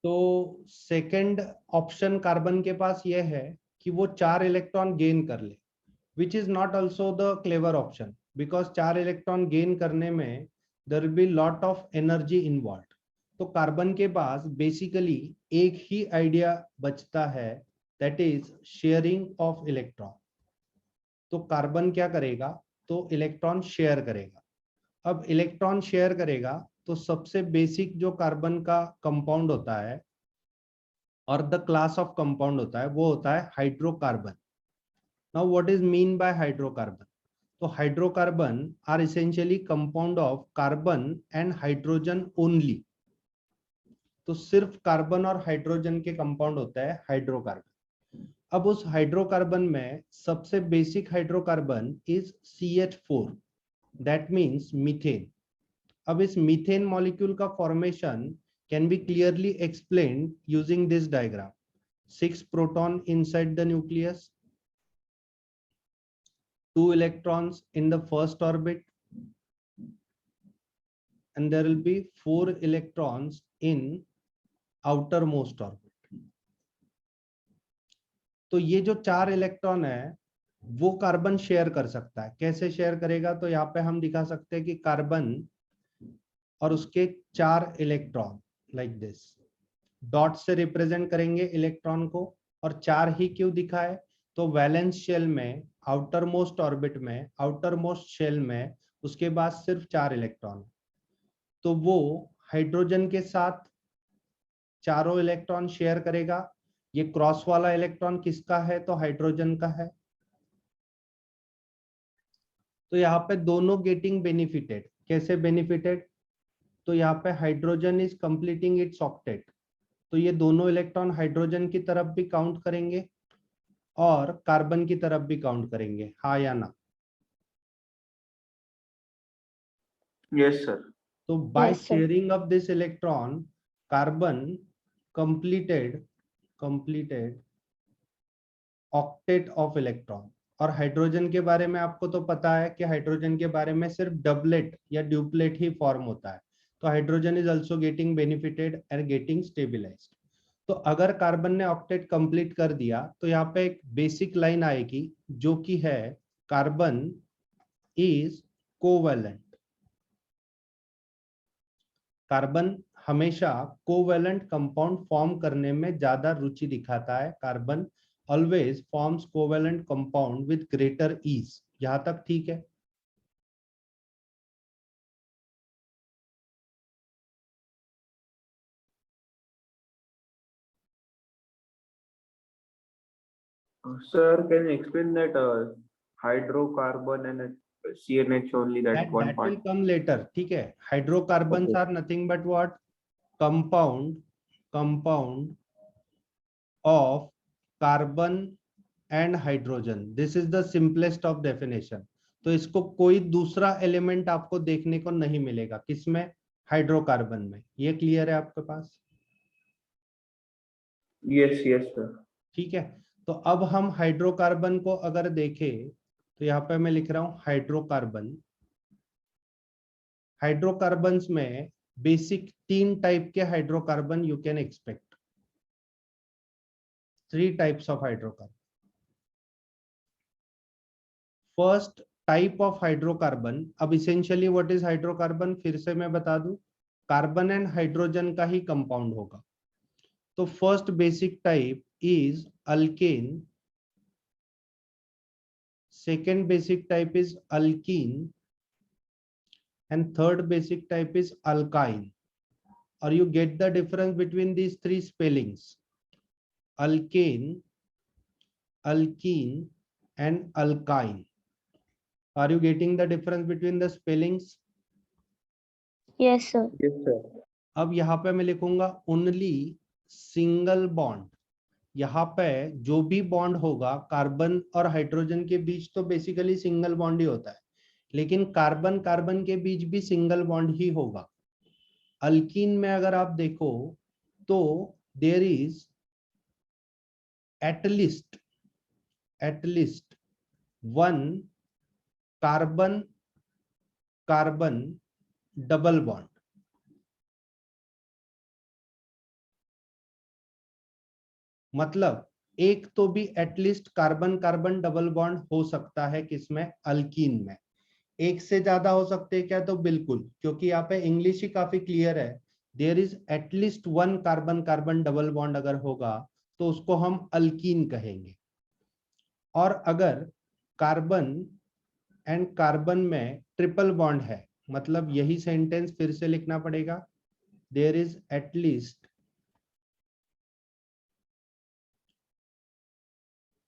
तो second option carbon के पास ये है कि वो 4 इलेक्ट्रॉन गेन कर ले, which is not also the clever option, because 4 electron gain करने में there will be lot of energy involve. तो कार्बन के पास बेसिकली एक ही आइडिया बचता है, that is sharing of electron. तो कार्बन क्या करेगा, तो इलेक्ट्रॉन शेयर करेगा। अब इलेक्ट्रॉन शेयर करेगा तो सबसे बेसिक जो कार्बन का कंपाउंड होता है और द क्लास ऑफ कंपाउंड होता है वो होता है hydrocarbon. Now what is mean by hydrocarbon? तो hydrocarbon are essentially compound of carbon and hydrogen only. तो सिर्फ कार्बन और हाइड्रोजन के कंपाउंड होता है हाइड्रोकार्बन। अब उस हाइड्रोकार्बन में सबसे basic hydrocarbon is CH4, that means methane. अब इस मीथेन मॉलिक्यूल का formation can be clearly explained using this diagram. 6 proton inside the nucleus, 2 electrons in the first orbit, and there will be 4 electrons in outermost orbit. तो ये जो 4 electron है वो carbon share कर सकता है। कैसे शेयर करेगा? तो यहाँ पे हम दिखा सकते हैं कि कार्बन और उसके 4 इलेक्ट्रॉन लाइक दिस डॉट से रिप्रेजेंट करेंगे इलेक्ट्रॉन को। और 4 ही क्यों दिखा है? तो वैलेंस शेल में, आउटर मोस्ट ऑर्बिट में, आउटर मोस्ट शेल में उसके बाद सिर्फ 4 इलेक्ट्रॉन। तो वो हाइड्रोजन के साथ चारों इलेक्ट्रॉन शेयर करेगा। ये क्रॉस वाला इलेक्ट्रॉन किसका है? तो हाइड्रोजन का है। तो यहाँ पे दोनों गेटिंग बेनिफिटेड। कैसे बेनिफिटेड? तो यहाँ पे hydrogen is completing it's octet, तो ये दोनों इलेक्ट्रॉन हाइड्रोजन की तरफ भी काउंट करेंगे और कार्बन की तरफ भी काउंट करेंगे, हाँ या ना? Yes sir. तो by Yes, sir. Sharing of this electron carbon completed octet of electron. और हाइड्रोजन के बारे में आपको तो पता है कि हाइड्रोजन के बारे में सिर्फ डबलेट या ड्यूप्लेट ही फॉर्म होता है। तो hydrogen is also getting benefited and getting stabilized. तो अगर कार्बन ने ऑक्टेट कंप्लीट कर दिया तो यहाँ पे एक बेसिक लाइन आएगी जो कि है कार्बन इज कोवैलेंट। कार्बन हमेशा कोवैलेंट कंपाउंड फॉर्म करने में ज्यादा रुचि दिखाता है। Carbon always forms covalent compound with greater ease. यहां तक ठीक है? Sir, can you explain that hydrocarbon and CNH only that one that part? will come later, ठीक है? Hydrocarbons Okay. Are nothing but what? Compound of carbon and hydrogen. This is the simplest of definition. तो इसको कोई दूसरा element आपको देखने को नहीं मिलेगा। किसमें? हाइड्रोकार्बन में। ये क्लियर है आपके पास? Yes, yes sir. ठीक है। तो अब हम हाइड्रोकार्बन को अगर देखें तो यहाँ पे मैं लिख रहा हूं हाइड्रोकार्बन। हाइड्रोकार्बन्स में बेसिक 3 टाइप के hydrocarbon you can expect. 3 types of hydrocarbon. First type of hydrocarbon, अब इसेंशियली व्हाट इज हाइड्रोकार्बन फिर से मैं बता दूं, कार्बन एंड हाइड्रोजन का ही कंपाउंड होगा। तो first basic type is alkane, second basic type is alkyne, and third basic type is alkyne. Or you get the difference between these 3 spellings: alkane, alkene and alkyne. Are you getting the difference between the spellings? Yes, sir. Yes sir. अब यहाँ पे मैं लिखूंगा only single bond. यहाँ पे जो भी bond होगा कार्बन और हाइड्रोजन के बीच तो बेसिकली सिंगल बॉन्ड ही होता है, लेकिन कार्बन कार्बन के बीच भी सिंगल बॉन्ड ही होगा। अल्कीन में अगर आप देखो तो there is at least one carbon carbon double bond. मतलब एक तो भी at least carbon carbon double bond हो सकता है किसमें, अल्कीन में। एक से ज्यादा हो सकते हैं क्या, तो बिल्कुल, क्योंकि यहाँ पे इंग्लिश ही काफी क्लियर है, there is at least one carbon carbon double bond अगर होगा तो उसको हम अल्कीन कहेंगे। और अगर कार्बन एंड कार्बन में ट्रिपल बॉन्ड है, मतलब यही सेंटेंस फिर से लिखना पड़ेगा, there is at least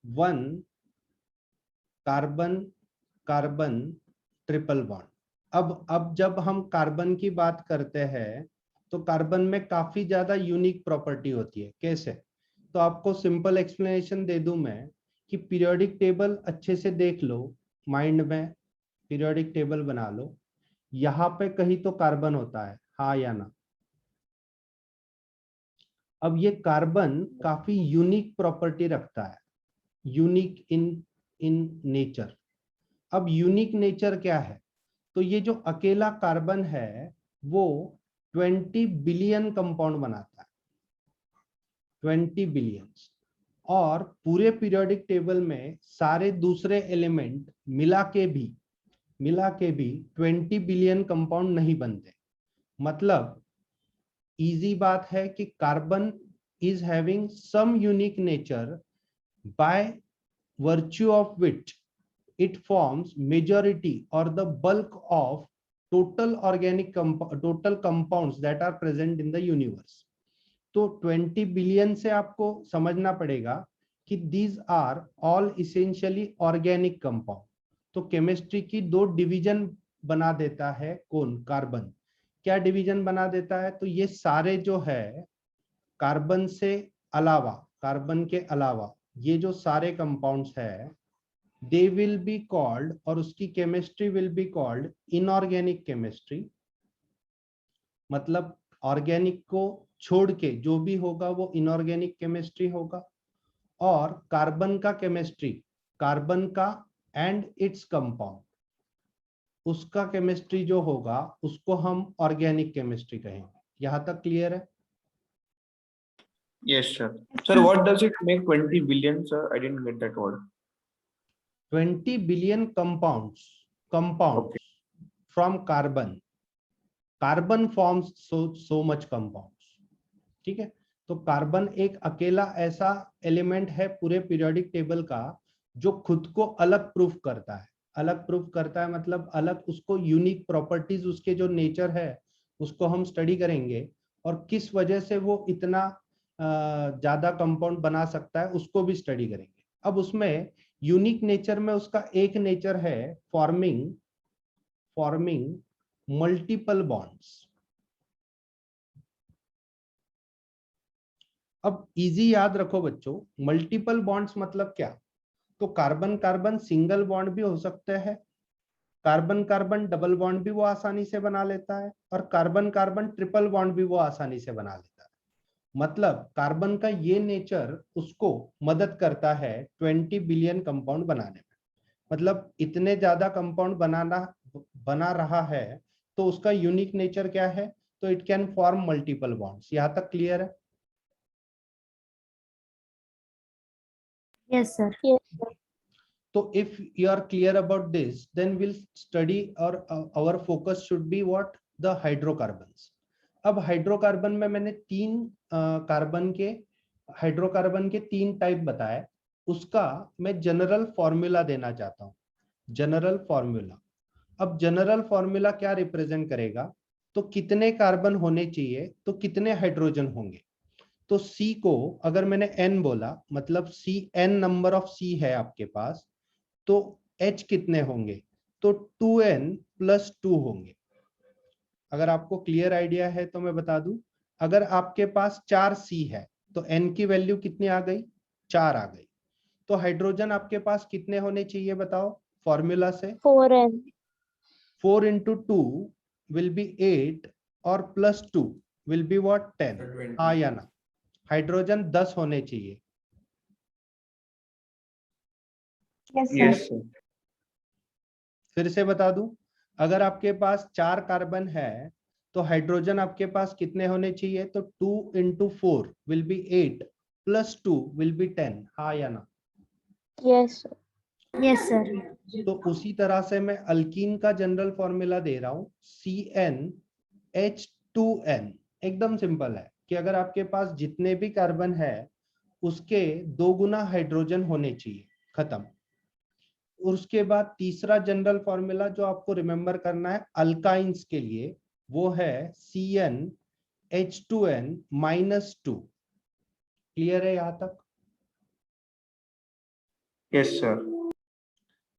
one carbon carbon triple bond. अब जब हम कार्बन की बात करते हैं तो कार्बन में काफी ज्यादा यूनिक प्रॉपर्टी होती है। कैसे, तो आपको सिंपल एक्सप्लेनेशन दे दूं मैं कि पीरियोडिक टेबल अच्छे से देख लो, माइंड में पीरियोडिक टेबल बना लो, यहाँ पे कहीं तो कार्बन होता है, हाँ या ना। अब ये कार्बन काफी यूनिक प्रॉपर्टी रखता है, यूनिक इन नेचर। अब यूनिक नेचर क्या है, तो ये जो अकेला कार्बन है वो 20 बिलियन कंपाउंड बनाता है, 20 बिलियन। और पूरे पीरियोडिक टेबल में सारे दूसरे एलिमेंट मिला के भी 20 बिलियन कंपाउंड नहीं बनते। मतलब इजी बात है कि carbon is having some unique nature by virtue of which it forms majority or the bulk of total compounds that are present in the universe। तो 20 बिलियन से आपको समझना पड़ेगा कि these are all essentially organic compound। तो chemistry की दो division बना देता है कौन, कार्बन। क्या डिवीजन बना देता है, तो ये सारे जो है कार्बन से अलावा, कार्बन के अलावा ये जो सारे कंपाउंड्स है, दे विल बी कॉल्ड, और उसकी chemistry will be called inorganic chemistry. मतलब ऑर्गेनिक को छोड़ के जो भी होगा वो इनऑर्गेनिक केमिस्ट्री होगा। और कार्बन का केमिस्ट्री, कार्बन का एंड इट्स कंपाउंड, उसका केमिस्ट्री जो होगा उसको हम ऑर्गेनिक केमिस्ट्री कहेंगे। यहां तक क्लियर है? Yes, sir. Sir, what does it make 20 billion, sir? I didn't get that word. 20 billion compounds Okay. from carbon forms so much compounds। ठीक है, तो कार्बन एक अकेला ऐसा एलिमेंट है पूरे पीरियोडिक टेबल का जो खुद को अलग प्रूफ करता है। अलग प्रूफ करता है मतलब अलग, उसको यूनिक प्रॉपर्टीज, उसके जो नेचर है उसको हम स्टडी करेंगे, और किस वजह से वो इतना ज्यादा कंपाउंड बना सकता है उसको भी स्टडी करेंगे। अब उसमें यूनिक नेचर में उसका एक नेचर है फॉर्मिंग मल्टीपल बॉन्ड्स। अब इजी याद रखो बच्चों, मल्टीपल बॉन्ड्स मतलब क्या, तो कार्बन कार्बन सिंगल बॉन्ड भी हो सकते हैं, कार्बन कार्बन डबल बॉन्ड भी वो आसानी से बना लेता है, और कार्बन कार्बन ट्रिपल बॉन्ड भी वो आसानी से बना लेता है। मतलब कार्बन का ये नेचर उसको मदद करता है 20 बिलियन कंपाउंड बनाने में। मतलब इतने ज्यादा कंपाउंड बना रहा है तो उसका यूनिक नेचर क्या है, तो it can form multiple bonds. यहां तक क्लियर है? Yes, sir. Yes, sir. So if you are clear about this, then we'll study, or our focus should be what, the hydrocarbons। अब हाइड्रोकार्बन में मैंने hydrocarbon के तीन टाइप बताए, उसका मैं जनरल फॉर्मूला देना चाहता हूं। जनरल फॉर्मूला, अब जनरल फॉर्मूला क्या रिप्रेजेंट करेगा, तो कितने कार्बन होने चाहिए तो कितने हाइड्रोजन होंगे। तो C को अगर मैंने N बोला, मतलब C N number of C है आपके पास, तो H कितने होंगे, तो 2N + 2 होंगे। अगर आपको क्लियर आइडिया है तो मैं बता दूं, अगर आपके पास 4 C है तो N की वैल्यू कितनी आ गई, 4 आ गई। तो हाइड्रोजन आपके पास कितने होने चाहिए बताओ फॉर्मूला से, 4N। 4 into 2 will be 8, और +2 will be what, 10। हाँ या ना, हाइड्रोजन 10 होने चाहिए। Yes, sir. Yes, sir. फिर से बता दूं, अगर आपके पास 4 कार्बन है तो हाइड्रोजन आपके पास कितने होने चाहिए, तो 2 into 4 will be 8, plus 2 will be 10. हाँ या ना? Yes, sir. Yes, sir. तो उसी तरह से मैं अल्कीन का जनरल फॉर्मूला दे रहा हूं, CnH2n। एकदम सिंपल है कि अगर आपके पास जितने भी कार्बन है उसके 2 गुना हाइड्रोजन होने चाहिए, खत्म। उसके बाद तीसरा जनरल फॉर्मूला जो आपको रिमेंबर करना है अल्काइंस के लिए, वो है CnH2n-2। क्लियर है यहां तक? Yes, sir.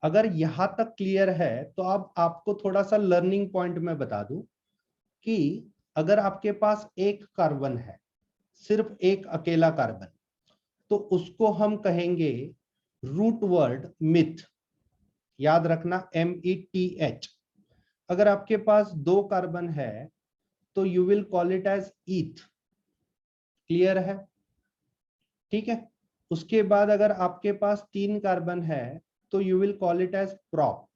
अगर यहां तक क्लियर है तो अब आपको थोड़ा सा लर्निंग पॉइंट में बता दूं कि अगर आपके पास एक कार्बन है, सिर्फ एक अकेला कार्बन, तो उसको हम कहेंगे रूट वर्ड मिथ। याद रखना, METH। अगर आपके पास 2 कार्बन है तो you will call it as eth. Clear है? ठीक है। उसके बाद अगर आपके पास 3 कार्बन है तो you will call it as prop.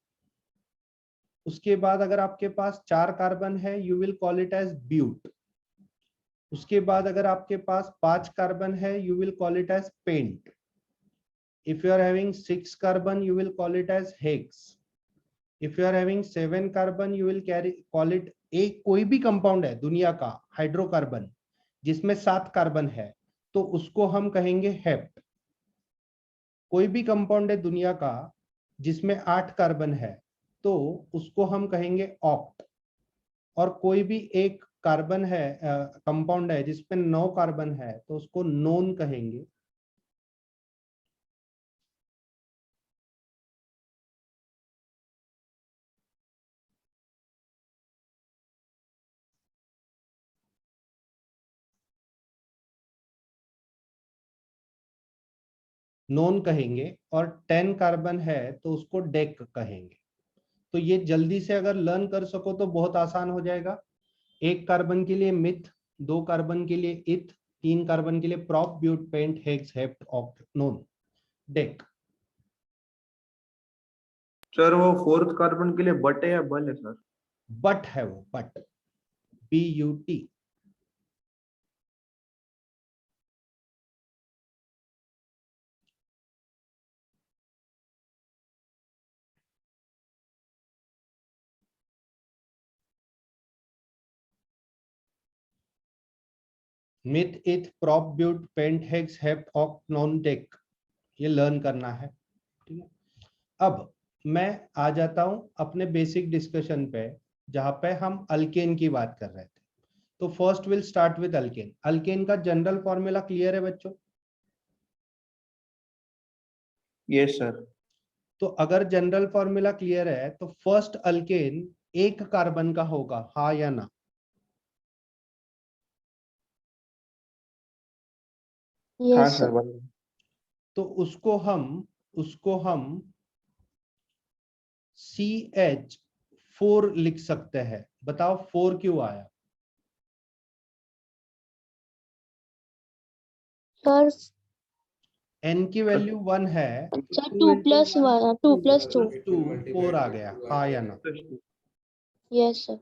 उसके बाद अगर आपके पास 4 कार्बन है you will call it as but. उसके बाद अगर आपके पास 5 कार्बन है you will call it as pent. If you are having 6 carbon you will call it as hex. If you are having 7 carbon you will call it, एक कोई भी compound है दुनिया का हाइड्रोकार्बन जिसमें 7 कार्बन है तो उसको हम कहेंगे हेप्ट। कोई भी कंपाउंड है दुनिया का जिसमें 8 कार्बन है तो उसको हम कहेंगे ऑक्ट। और कोई भी एक कार्बन है, कंपाउंड है जिसमें 9 कार्बन है तो उसको नोन कहेंगे। नोन कहेंगे। और 10 कार्बन है तो उसको डेक कहेंगे। तो ये जल्दी से अगर लर्न कर सको तो बहुत आसान हो जाएगा। 1 कार्बन के लिए मिथ, 2 कार्बन के लिए इथ, 3 कार्बन के लिए prop, but, pent, hex, hept, oct, non, dec. Sir वो 4th कार्बन के लिए बट है या बल है सर? बट है वो, but, BUT। Meth, eth, prop, but, pent, hex, hept, oct, non, dec, ये लर्न करना है। ठीक है। अब मैं आ जाता हूं अपने बेसिक डिस्कशन पे जहां पे हम अल्केन की बात कर रहे थे। तो first will start with alkane. Alkane का जनरल फॉर्मूला क्लियर है बच्चों? Yes, sir. तो अगर जनरल फॉर्मूला क्लियर है तो फर्स्ट अल्केन 1 कार्बन का होगा, हाँ या ना? हाँ Yes, सर, sir. बल। तो उसको हम CH4 लिख सकते हैं। बताओ 4 क्यों आया? Sir, N की वैल्यू 1 है, sir, 2 + 2. 4 आ गया, हाँ या ना? Yes, sir.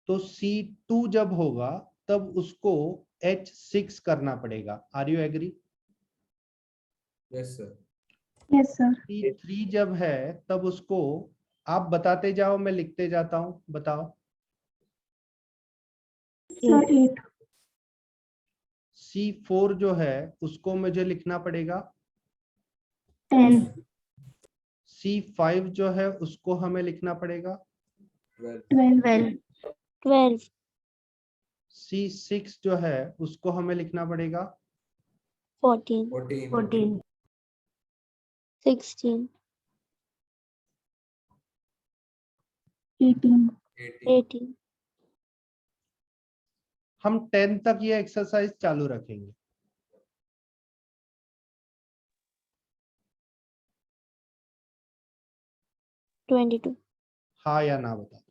तो C2 जब होगा तब उसको H6 करना पड़ेगा। Are you agree? Yes, sir. Yes, sir. C3 जब है तब उसको, आप बताते जाओ मैं लिखते जाता हूं, बताओ। Sir, 8. C4 जो है उसको मुझे लिखना पड़ेगा 10. C5 जो है उसको हमें लिखना पड़ेगा 12. 12. C6 जो है उसको हमें लिखना पड़ेगा 14. 14. 16. 18. 18. हम 10 तक ये एक्सरसाइज चालू रखेंगे। । 22. हाँ या ना बता।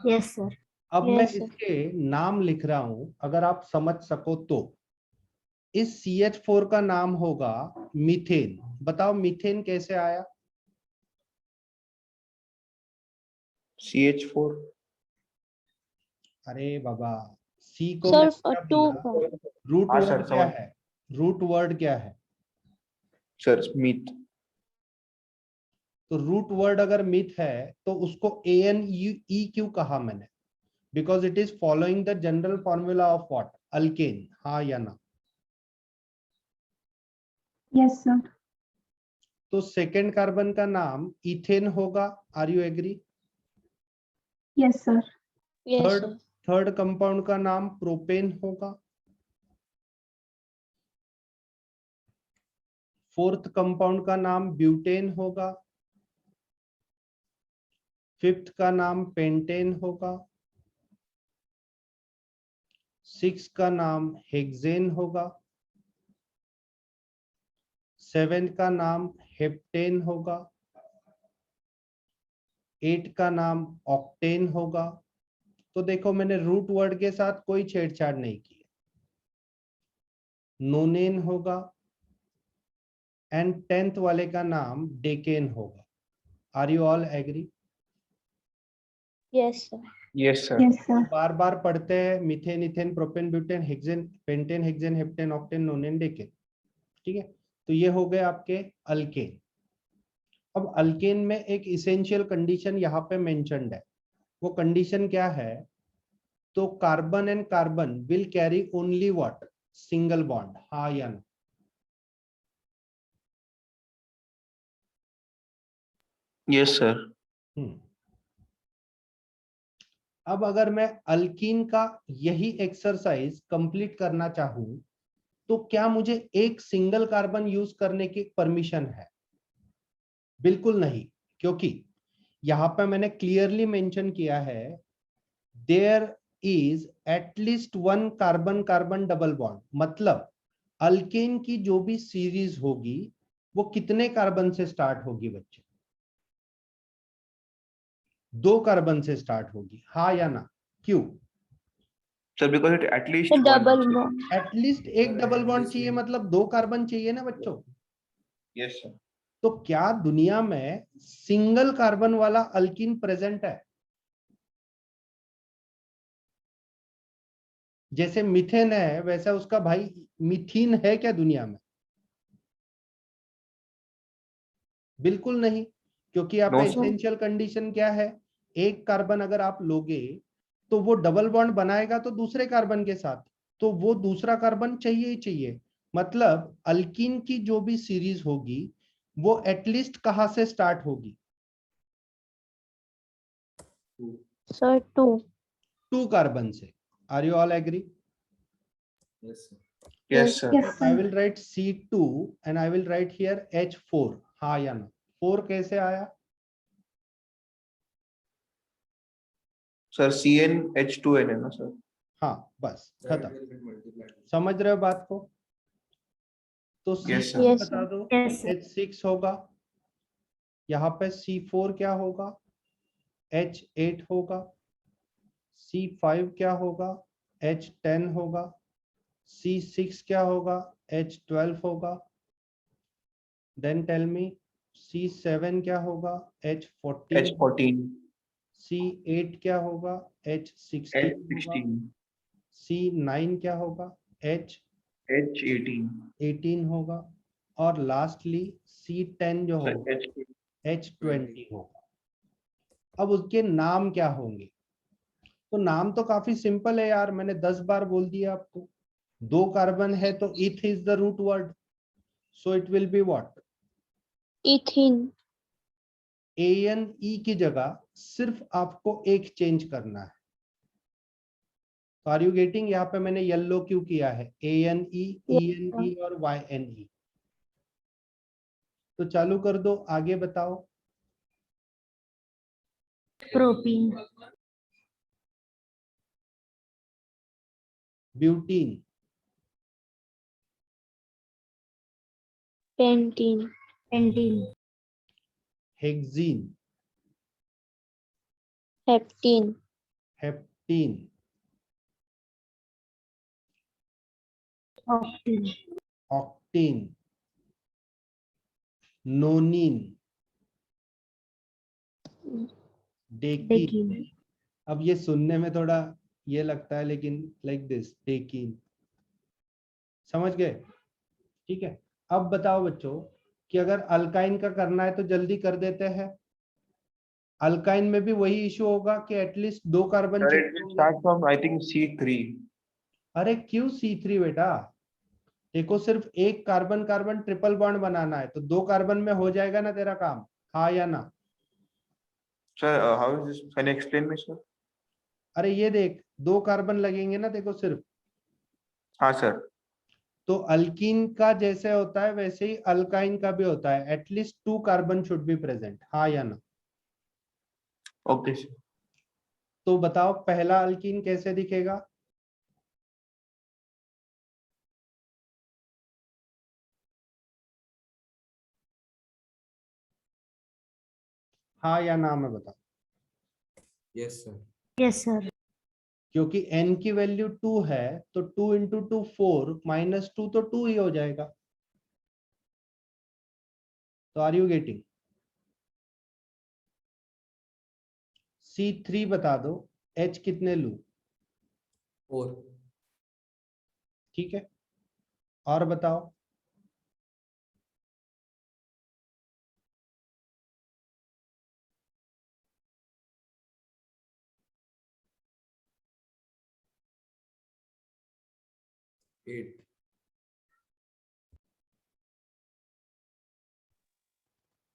Yes, sir. अब मैं Yes, sir. इसके नाम लिख रहा हूं, अगर आप समझ सको तो। इस CH4 का नाम होगा मीथेन। बताओ मीथेन कैसे आया? CH4। अरे बाबा, सी को सर मैंने क्या 2 बोला? का रूट हाँ, वर्ड सर, क्या समझ। है? रूट वर्ड क्या है? Sir meth. तो रूट वर्ड अगर मिथ है तो उसको ANE क्यों कहा मैंने? Because it is following the general formula of what? Alkane. हाँ या ना? Yes, sir. तो सेकेंड कार्बन का नाम इथेन होगा। Are you agree? Yes, sir. yes third sir third compound का नाम प्रोपेन होगा। फोर्थ कंपाउंड का नाम ब्यूटेन होगा। फिफ्थ का नाम पेंटेन होगा। सिक्स का नाम हेक्सेन होगा। सेवेंथ का नाम हेप्टेन होगा। एट का नाम ऑक्टेन होगा। तो देखो मैंने रूट वर्ड के साथ कोई छेड़छाड़ नहीं की। नोनेन होगा एंड 10th वाले का नाम डेकेन होगा। Are you all agree? yes sir yes sir. Yes, sir. बार बार पढ़ते हैं methane, ethane, propane, butane, hexane, pentane, hexane, heptane, octane, nonane, decane. ठीक है, तो ये हो गए आपके अल्केन। अब अल्केन में एक इसेंशियल कंडीशन यहाँ पे मेंशन्ड है। वो कंडीशन क्या है? तो carbon and carbon will carry only what? Single bond. हाँ या ना? Yes sir. अब अगर मैं अल्कीन का यही एक्सरसाइज कंप्लीट करना चाहूं तो क्या मुझे एक सिंगल कार्बन यूज करने की परमिशन है? बिल्कुल नहीं, क्योंकि यहां पे मैंने क्लियरली मेंशन किया है there is at least one carbon carbon double bond. मतलब अल्केन की जो भी सीरीज होगी वो कितने कार्बन से स्टार्ट होगी बच्चे? 2 कार्बन से स्टार्ट होगी। हाँ या ना? क्यों? सर बिकॉज इट एटलीस्ट तो डबल बॉन्ड एटलीस्ट एक डबल बॉन्ड चाहिए, मतलब 2 कार्बन चाहिए ना बच्चों। Yes sir. तो क्या दुनिया में सिंगल कार्बन वाला अल्कीन प्रेजेंट है? जैसे मीथेन है वैसा उसका भाई मीथीन है क्या दुनिया में? बिल्कुल नहीं, क्योंकि यहाँ नो पे सर। एसेंशियल कंडीशन क्या है? एक कार्बन अगर आप लोगे तो वो डबल बॉन्ड बनाएगा तो दूसरे कार्बन के साथ, तो वो दूसरा कार्बन चाहिए ही चाहिए। मतलब अल्कीन की जो भी सीरीज होगी वो एटलीस्ट कहां से स्टार्ट होगी? सर 2 2 कार्बन से। Are you all agree? Yes yes sir. Yes, I sir. will write C2 and I will write here H4। हाँ या ना? 4 कैसे आया? सर CnH2n है ना सर। हाँ बस खत्म। समझ रहे हो बात को? तो Yes, C2 sir. yes बता sir दो। Yes, sir. H6 होगा। यहाँ पे C4 क्या होगा? H8 होगा। C5 क्या होगा? H10 होगा। C6 क्या होगा? H12 होगा। देन टेल मी C7 क्या होगा? H14। H14, C8 क्या होगा? H16 होगा। H16, C9 क्या होगा? H18, H18 होगा। और लास्टली C10 जो sir, होगा H20. H20 होगा। अब उसके नाम क्या होंगे? तो नाम तो काफी सिंपल है यार, मैंने 10 बार बोल दिया आपको। 2 कार्बन है तो eth is the root word, so it will be what? ethene ANE की जगह सिर्फ आपको एक चेंज करना है। तो आर यू गेटिंग? यहाँ पे मैंने येलो क्यों किया है? ANE, ENE और YNE। तो चालू कर दो, आगे बताओ। Propene. Butene, pentene Pentene. Hexene, heptene heptene, Octane. Octene, nonene, decene. Decene. अब ये सुनने में थोड़ा ये लगता है, लेकिन लाइक दिस टेकिन, समझ गए? ठीक है। अब बताओ बच्चों कि अगर अल्काइन का करना है तो जल्दी कर देते हैं। अल्काइन में भी वही इशू होगा कि at least 2 carbon Sir, check it will होंगे। start from I think C3. अरे क्यों C3 बेटा? देखो सिर्फ एक कार्बन कार्बन ट्रिपल बॉन्ड बनाना है तो 2 कार्बन में हो जाएगा ना तेरा काम, हाँ या ना? Sir, how is this? Can you explain me, sir? अरे ये देख 2 कार्बन लगेंगे ना देखो सिर्फ, हाँ sir. तो अल्कीन का जैसे होता है वैसे ही अल्काइन का भी होता है, at least 2 carbon should be present, हाँ या ना? Okay, sir. तो बताओ पहला अल्कीन कैसे दिखेगा? हाँ या ना में बताओ। Yes, sir. Yes, sir. क्योंकि n की वैल्यू 2 है तो 2 इंटू 2 4 माइनस 2 तो 2 ही हो जाएगा। तो आर यू गेटिंग? C3 बता दो, H कितने लू? 4. ठीक है, और बताओ। Eight.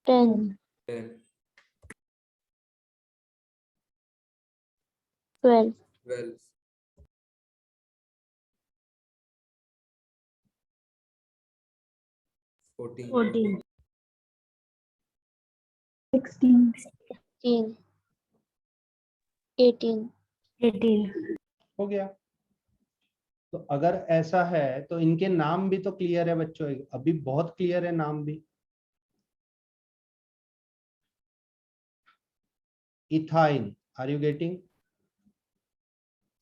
10, 10. 12, 12. 14. 14. 16. 16, 18, 18. हो गया। तो अगर ऐसा है तो इनके नाम भी तो क्लियर है बच्चों, अभी बहुत क्लियर है नाम भी। Ethyne, are you getting?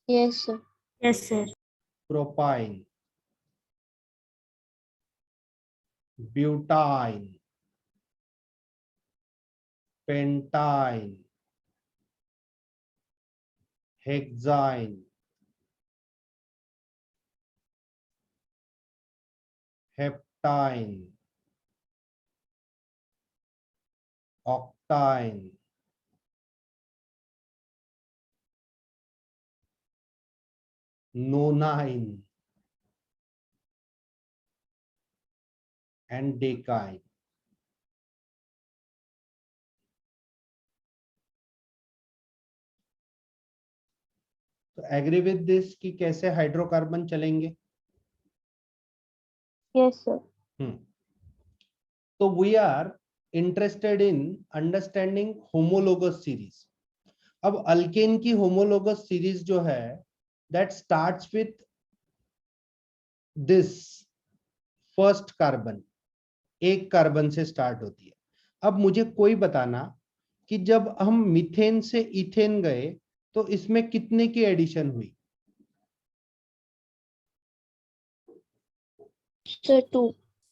yes sir, Yes, sir. Propyne, butyne, pentyne, hexyne, heptyne, octyne, nonyne and decyne. तो एग्री विद दिस कि कैसे हाइड्रोकार्बन चलेंगे? yes sir, तो we are interested in understanding homologous series. अब alkane की homologous series जो है that starts with this first carbon, एक कार्बन से स्टार्ट होती है। अब मुझे कोई बताना कि जब हम मीथेन से इथेन गए तो इसमें कितने की एडिशन हुई? sir 2,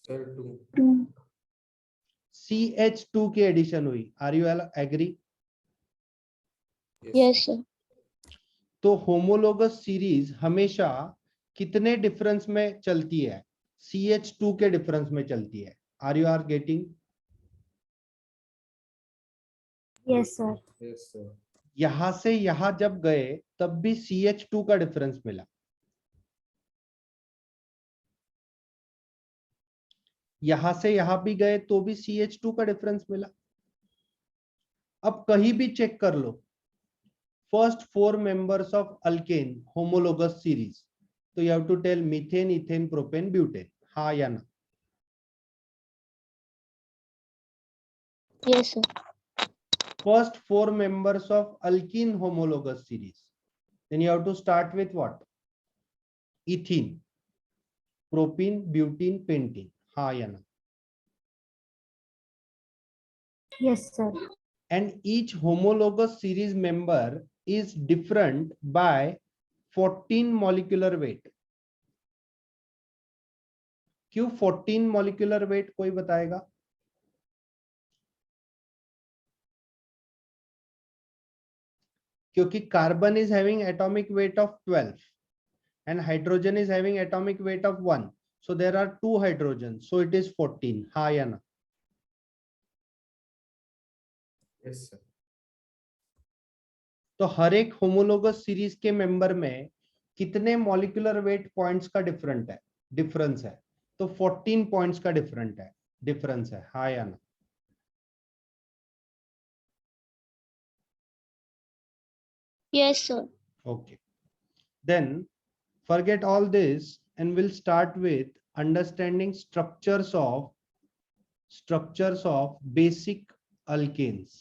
Sir, 2. 2. CH2 की एडिशन हुई, are you agree? yes sir, तो होमोलोगस सीरीज हमेशा कितने डिफरेंस में चलती है? CH2 के डिफरेंस में चलती है, are you getting? Yes, sir. Yes, sir. यहां से यहां जब गए तब भी CH2 का डिफरेंस मिला, यहां से यहां भी गए तो भी CH2 का डिफरेंस मिला। अब कहीं भी चेक कर लो, first 4 members of alkane homologous series, तो you have to tell methane, ethane, propane, butane, हाँ या ना? yes sir, First 4 members of alkene homologous series, then you have to start with what? Ethene, propene, butene, pentene, हाँ या ना? Yes, sir. And each homologous series member is different by 14 molecular weight. क्यों 14 molecular weight, कोई बताएगा? क्योंकि carbon is having atomic weight of 12 and hydrogen is having atomic weight of 1, so there are 2 hydrogens, so it is 14. Ha ya na? Yes, sir. तो हर एक homologous series के member में कितने molecular weight points का difference है? तो 14 points का difference है. हा या ना? Yes, sir. Okay, then forget all this and we'll start with understanding structures of basic alkanes.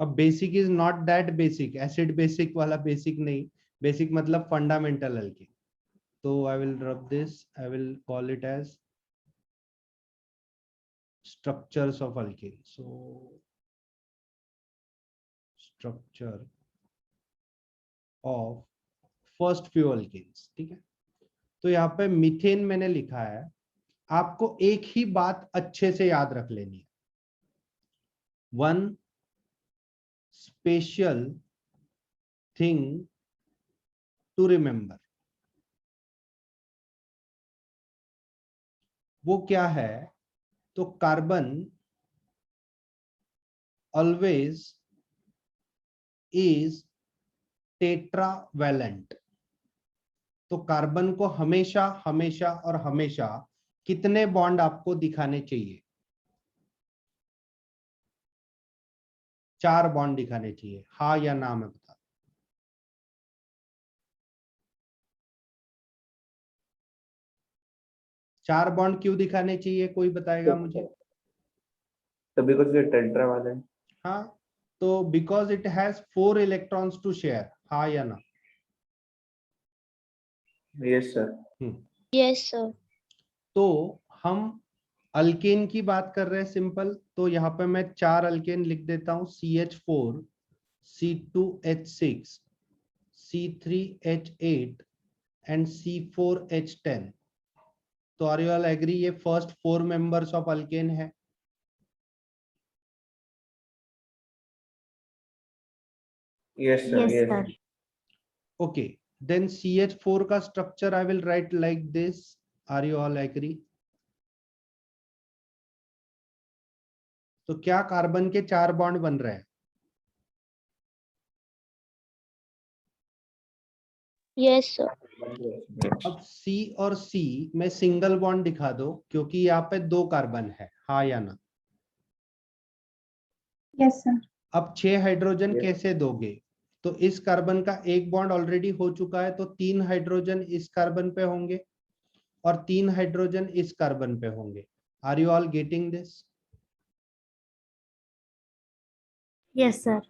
अब basic is not that basic, acid basic वाला बेसिक नहीं, बेसिक मतलब फंडामेंटल अल्केन. तो I will rub this, I will call it as structures of alkane. So structure of first few alkanes. ठीक है, तो यहाँ पे मीथेन मैंने लिखा है. आपको एक ही बात अच्छे से याद रख लेनी है. One special thing to remember, वो क्या है? तो कार्बन ऑलवेज इज टेट्रावैलेंट. तो कार्बन को हमेशा हमेशा और हमेशा कितने बॉन्ड आपको दिखाने चाहिए? 4 बॉन्ड दिखाने चाहिए. हाँ या ना मैं बता. चार बॉन्ड क्यों दिखाने चाहिए, कोई बताएगा मुझे? So because you're tetravalent. हाँ, तो because it has 4 electrons to share. हाँ या ना? Yes, sir. Yes, sir. तो हम अल्केन की बात कर रहे हैं सिंपल. तो यहाँ पे मैं 4 अल्केन लिख देता हूँ. CH4, C2H6, C3H8 and C4H10. तो आर यू ऑल एग्री ये फर्स्ट 4 मेंबर्स ऑफ अल्केन है? Yes, sir. Yes, Yes. sir. Okay, then CH4 का structure I will write like this. Are you all agree? तो क्या carbon के 4 bond बन रहे हैं? Yes, sir. अब C और C में सिंगल बॉन्ड दिखा दो, क्योंकि यहाँ पे 2 कार्बन है. हाँ या ना? Yes, sir. अब 6 हाइड्रोजन Yes. कैसे दोगे? तो इस कार्बन का एक बॉन्ड ऑलरेडी हो चुका है, तो 3 हाइड्रोजन इस कार्बन पे होंगे और 3 हाइड्रोजन इस कार्बन पे होंगे. Are you all getting this? Yes, sir.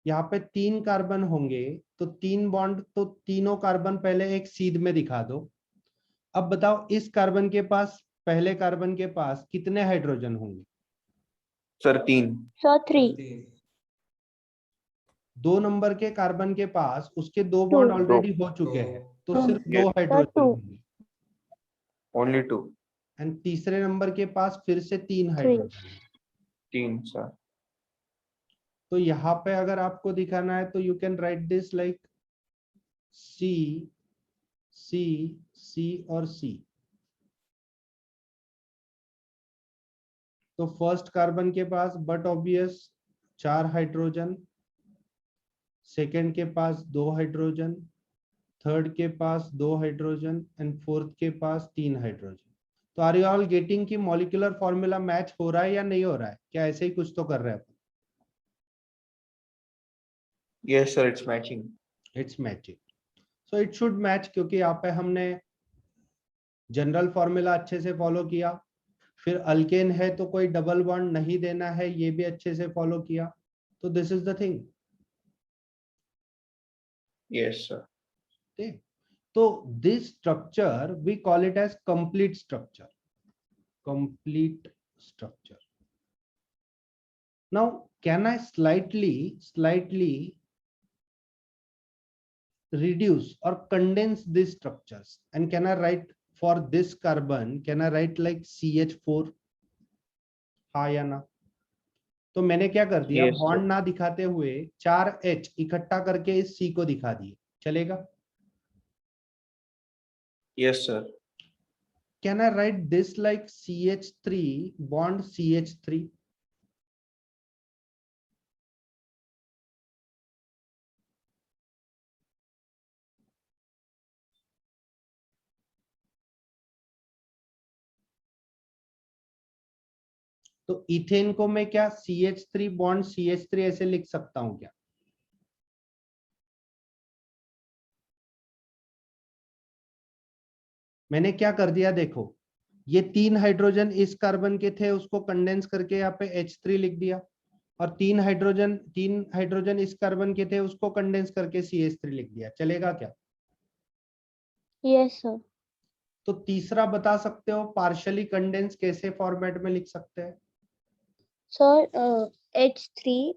यहाँ पे 3 कार्बन होंगे, तो 3 बॉन्ड, तो तीनों कार्बन पहले एक सीध में दिखा दो. अब बताओ इस कार्बन के पास, पहले कार्बन के पास कितने हाइड्रोजन होंगे? Sir, 3. Sir, 3. 3. 2 नंबर के कार्बन के पास उसके 2 बॉन्ड ऑलरेडी हो चुके हैं, तो दो. सिर्फ 2 Yes. Hydrogen two. होंगे. Only 2. एंड तीसरे नंबर के पास फिर से 3 हाइड्रोजन. 3, sir. तो यहाँ पे अगर आपको दिखाना है तो you can write this like C, C, C और C. तो फर्स्ट कार्बन के पास बट ऑब्वियस 4 हाइड्रोजन, सेकेंड के पास 2 हाइड्रोजन, थर्ड के पास 2 हाइड्रोजन एंड फोर्थ के पास 3 हाइड्रोजन. तो आर यू ऑल गेटिंग की मॉलिक्यूलर फॉर्मूला मैच हो रहा है या नहीं हो रहा है? क्या ऐसे ही कुछ तो कर रहे हैं? Yes, sir. It's matching. It's matching. So it should match, क्योंकि यहाँ पे हमने जनरल फॉर्मूला अच्छे से फॉलो किया. फिर अल्केन है तो कोई डबल बॉन्ड नहीं देना है, ये भी अच्छे से फॉलो किया. तो this is the thing. Yes, sir. Okay. So this structure we call it as complete structure. Complete structure. Now, can I slightly reduce or condense these structures? And can I write for this carbon, can I write like CH4? हाँ या ना? तो मैंने क्या कर दिया, Yes, sir. Bond ना दिखाते हुए 4 H इकट्ठा करके इस C को दिखा दिए, चलेगा? Yes, sir. Can I write this like CH3 bond CH3? तो इथेन को मैं क्या CH3 बॉन्ड CH3 ऐसे लिख सकता हूं क्या? मैंने क्या कर दिया, देखो ये 3 हाइड्रोजन इस कार्बन के थे, उसको कंडेंस करके यहाँ पे H3 लिख दिया, और 3 हाइड्रोजन इस कार्बन के थे, उसको कंडेंस करके CH3 लिख दिया, चलेगा क्या? Yes, sir. तो तीसरा बता सकते हो पार्शियली कंडेंस कैसे फॉर्मेट में लिख सकते हैं? Sir, H3